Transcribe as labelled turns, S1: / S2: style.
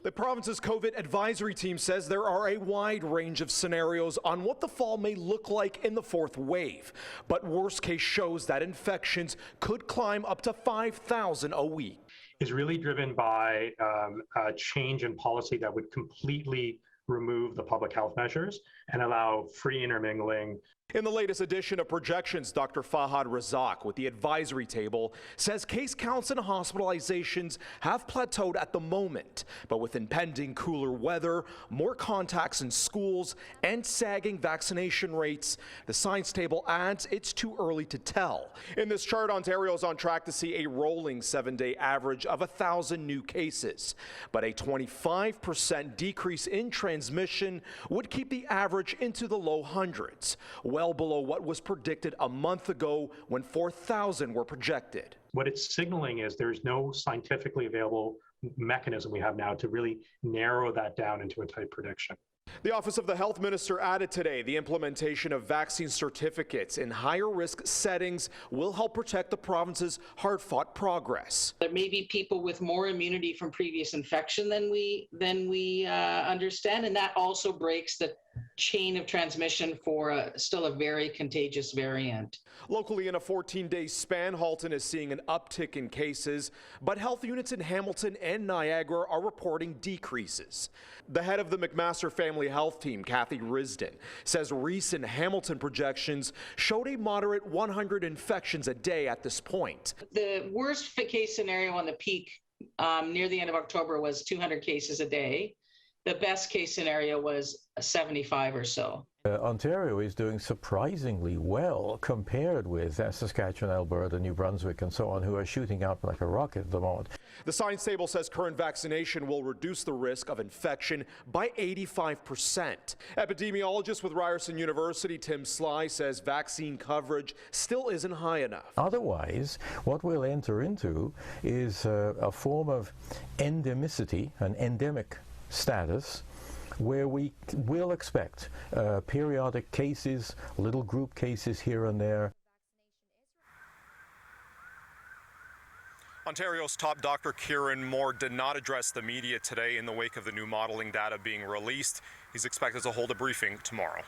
S1: The province's COVID advisory team says there are a wide range of scenarios on what the fall may look like in the fourth wave. But worst case shows that infections could climb up to 5,000 a week.
S2: Is really driven by a change in policy that would completely remove the public health measures and allow free intermingling.
S1: In the latest edition of Projections, Dr. Fahad Razak with the advisory table says case counts and hospitalizations have plateaued at the moment, but with impending cooler weather, more contacts in schools, and sagging vaccination rates, the science table adds it's too early to tell. In this chart, Ontario is on track to see a rolling 7-day average of 1,000 new cases, but a 25% decrease in transmission would keep the average into the low hundreds, well below what was predicted a month ago when 4,000 were projected.
S2: What it's signaling is there's no scientifically available mechanism we have now to really narrow that down into a tight prediction.
S1: The Office of the Health Minister added today the implementation of vaccine certificates in higher risk settings will help protect the province's hard-fought progress.
S3: There may be people with more immunity from previous infection than we understand, and that also breaks the chain of transmission for still a very contagious variant.
S1: Locally, in a 14-day span, Halton is seeing an uptick in cases, but health units in Hamilton and Niagara are reporting decreases. The head of the McMaster Family Health Team, Kathy Risden, says recent Hamilton projections showed a moderate 100 infections a day at this point.
S3: The worst case scenario on the peak near the end of October was 200 cases a day. The best case scenario was 75 or so.
S4: Ontario is doing surprisingly well compared with Saskatchewan, Alberta, New Brunswick, and so on, who are shooting up like a rocket at the moment.
S1: The science table says current vaccination will reduce the risk of infection by 85%. Epidemiologist with Ryerson University, Tim Sly, says vaccine coverage still isn't high enough.
S4: Otherwise, what we'll enter into is a form of endemicity, an endemic status, where we will expect periodic cases, little group cases here and there.
S1: Ontario's top doctor Kieran Moore did not address the media today in the wake of the new modelling data being released. He's expected to hold a briefing tomorrow.